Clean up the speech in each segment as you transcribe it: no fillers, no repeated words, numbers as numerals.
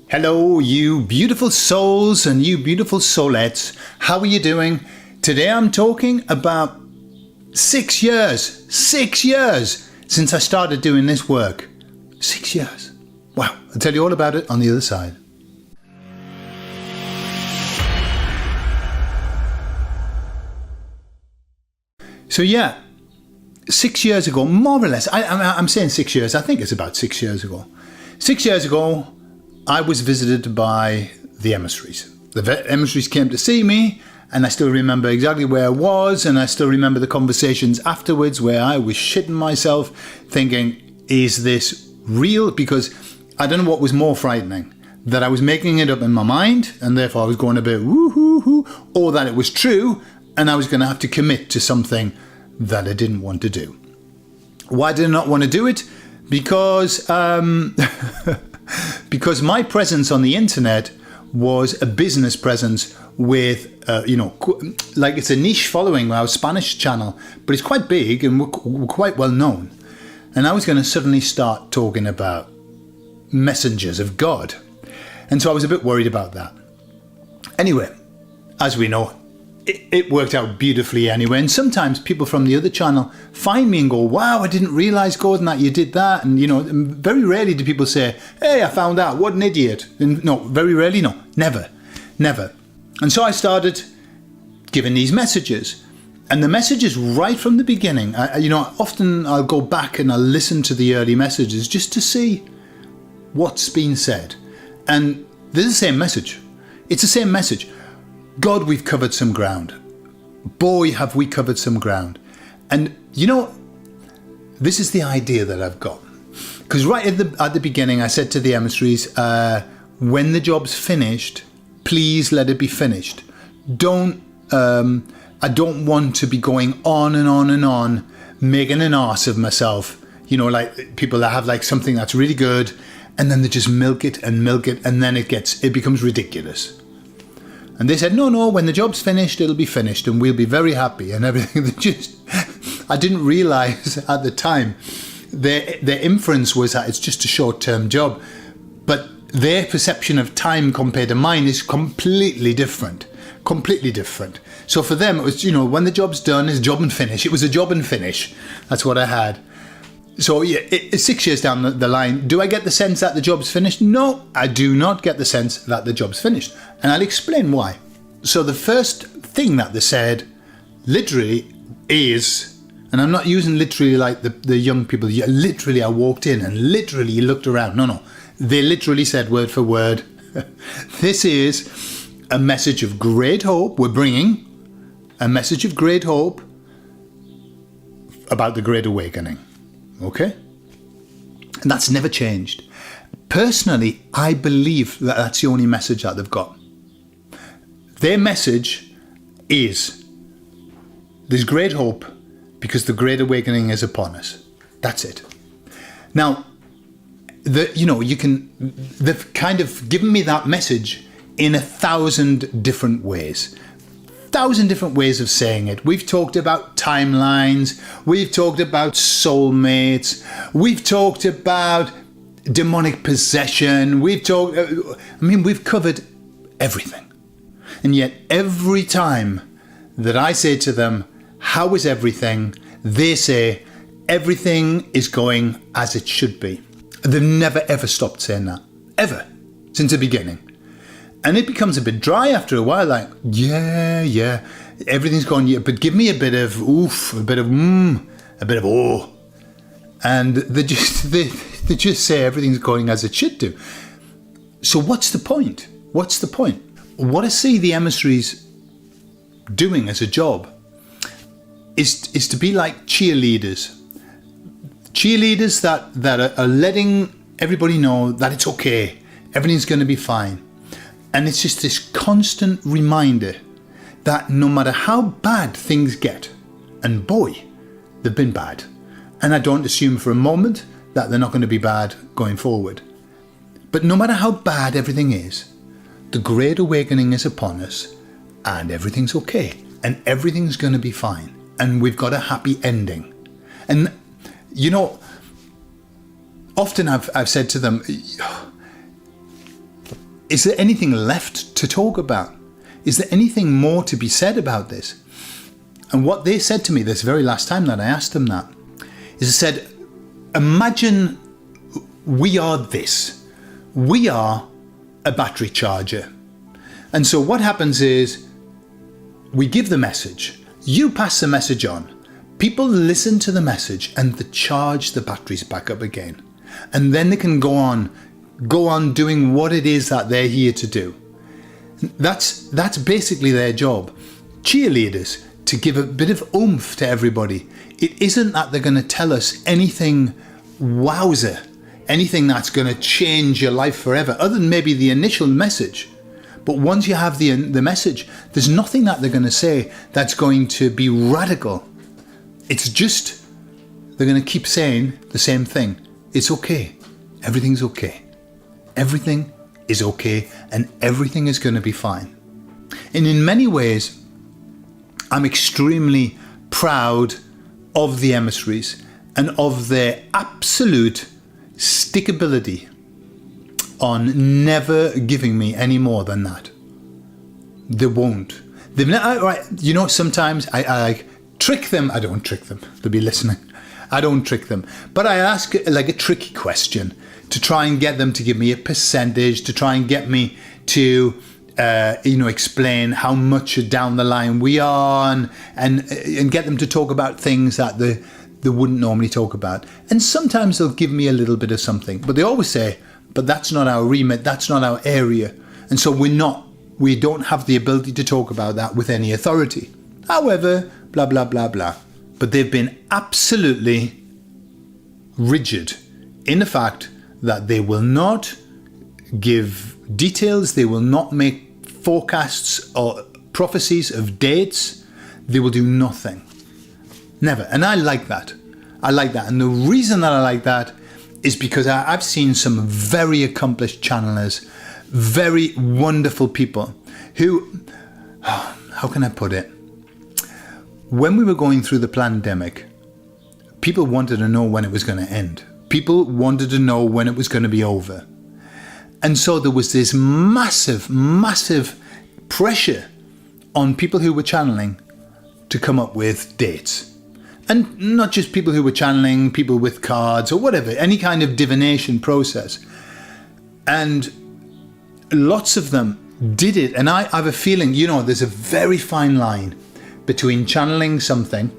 Hello, you beautiful souls and you beautiful soulettes. How are you doing? Today I'm talking about 6 years. 6 years since I started doing this work. 6 years. Wow. I'll tell you all about it on the other side. So yeah, 6 years ago, more or less, I'm saying 6 years, I think it's about 6 years ago. 6 years ago, I was visited by the emissaries. The emissaries came to see me, and I still remember exactly where I was, and I still remember the conversations afterwards where I was shitting myself thinking, is this real? Because I don't know what was more frightening, that I was making it up in my mind, and therefore I was going a bit woo-hoo-hoo, or that it was true, and I was going to have to commit to something that I didn't want to do. Why did I not want to do it? Because because my presence on the internet was a business presence with, like it's a niche following, our Spanish channel, but it's quite big and we're quite well known. And I was going to suddenly start talking about messengers of God. And so I was a bit worried about that. Anyway, as we know, it worked out beautifully anyway. And sometimes people from the other channel find me and go, wow, I didn't realize, Gordon, that you did that. And, very rarely do people say, hey, I found out, what an idiot. And no, very rarely, no, never. And so I started giving these messages. And the messages right from the beginning, often I'll go back and I'll listen to the early messages just to see what's been said. And there's the same message. It's the same message. God, we've covered some ground. Boy, have we covered some ground. And this is the idea that I've got. Because right at the beginning, I said to the emissaries, when the job's finished, please let it be finished. I don't want to be going on and on and on, making an arse of myself. Like people that have like something that's really good, and then they just milk it, and then it becomes ridiculous. And they said, no, when the job's finished, it'll be finished and we'll be very happy and everything. I didn't realize at the time, their inference was that it's just a short-term job. But their perception of time compared to mine is completely different. Completely different. So for them, it was, when the job's done, it's job and finish. It was a job and finish. That's what I had. So yeah, it's 6 years down the line. Do I get the sense that the job's finished? No, I do not get the sense that the job's finished. And I'll explain why. So the first thing that they said, literally, is, and I'm not using literally like the young people, literally I walked in and literally looked around. No. They literally said word for word, this is a message of great hope. We're bringing a message of great hope about the Great Awakening. Okay? And that's never changed. Personally, I believe that that's the only message that they've got. Their message is, there's great hope because the Great Awakening is upon us. That's it. Now, they've kind of given me that message in 1,000 different ways. 1,000 different ways of saying it. We've talked about timelines, we've talked about soulmates, we've talked about demonic possession, we've covered everything. And yet every time that I say to them, how is everything? They say, everything is going as it should be. They've never ever stopped saying that. Ever. Since the beginning. And it becomes a bit dry after a while, like, yeah, everything's gone, yeah, but give me a bit of oof, a bit of oh. And they just say everything's going as it should do. So what's the point? What's the point? What I see the emissaries doing as a job is to be like cheerleaders. Cheerleaders that are letting everybody know that it's okay, everything's going to be fine. And it's just this constant reminder that no matter how bad things get, and boy, they've been bad. And I don't assume for a moment that they're not going to be bad going forward. But no matter how bad everything is, the Great Awakening is upon us and everything's okay. And everything's going to be fine. And we've got a happy ending. And, often I've said to them, is there anything left to talk about? Is there anything more to be said about this? And what they said to me this very last time that I asked them that, is they said, imagine we are this. We are a battery charger. And so what happens is we give the message, you pass the message on, people listen to the message and they charge the batteries back up again. And then they can go on doing what it is that they're here to do. That's basically their job. Cheerleaders, to give a bit of oomph to everybody. It isn't that they're going to tell us anything wowzer, anything that's going to change your life forever, other than maybe the initial message. But once you have the message, there's nothing that they're going to say that's going to be radical. It's just, they're going to keep saying the same thing. It's okay. Everything's okay. Everything is okay, and everything is going to be fine. And in many ways, I'm extremely proud of the emissaries and of their absolute stickability on never giving me any more than that. They won't. They've never, right, you know, sometimes I like trick them. I don't trick them. They'll be listening. I don't trick them. But I ask like a tricky question to try and get them to give me a percentage, to try and get me to explain how much down the line we are, and get them to talk about things that they wouldn't normally talk about. And sometimes they'll give me a little bit of something, but they always say, but that's not our remit, that's not our area. And so we don't have the ability to talk about that with any authority. However, blah, blah, blah, blah. But they've been absolutely rigid in the fact that they will not give details, they will not make forecasts or prophecies of dates, they will do nothing. Never. And I like that. I like that. And the reason that I like that is because I've seen some very accomplished channelers, very wonderful people who, how can I put it? When we were going through the pandemic, people wanted to know when it was going to end. People wanted to know when it was going to be over. And so there was this massive, massive pressure on people who were channeling to come up with dates. And not just people who were channeling, people with cards or whatever, any kind of divination process. And lots of them did it. And I have a feeling, you know, there's a very fine line between channeling something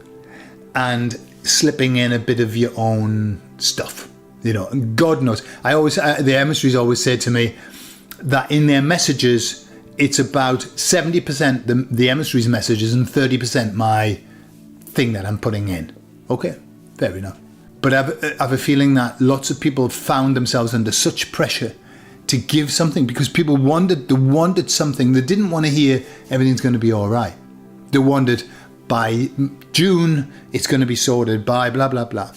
and slipping in a bit of your own stuff. You know, God knows. The emissaries always say to me that in their messages, it's about 70% the emissaries' messages and 30% my thing that I'm putting in. Okay, fair enough. But I have a feeling that lots of people found themselves under such pressure to give something because people wanted something. They didn't want to hear everything's going to be all right. They wanted by June, it's going to be sorted, by blah, blah, blah.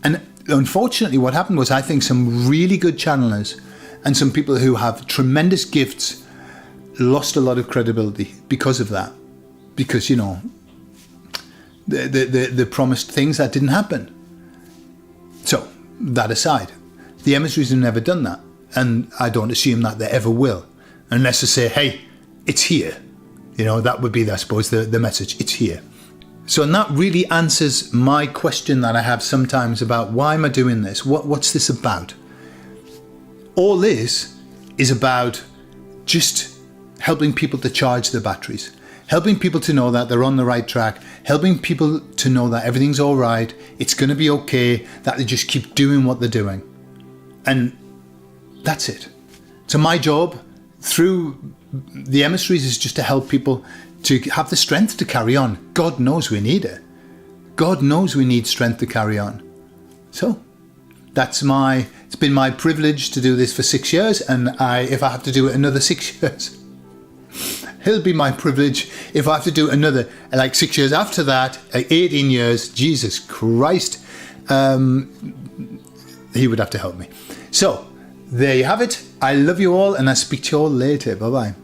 And unfortunately, what happened was I think some really good channelers and some people who have tremendous gifts lost a lot of credibility because of that. Because, you know, they promised things that didn't happen. So, that aside, the emissaries have never done that. And I don't assume that they ever will. Unless they say, hey, it's here. You know, that would be, I suppose, the message. It's here. So, and that really answers my question that I have sometimes about why am I doing this? What's this about? All this is about just helping people to charge their batteries, helping people to know that they're on the right track, helping people to know that everything's all right, it's going to be okay, that they just keep doing what they're doing. And that's it. So my job through the emissaries is just to help people to have the strength to carry on. God knows we need it. God knows we need strength to carry on. So it's been my privilege to do this for 6 years, and if I have to do it another 6 years, it'll be my privilege if I have to do another, like 6 years after that, 18 years, Jesus Christ, he would have to help me. So, there you have it. I love you all, and I'll speak to you all later. Bye-bye.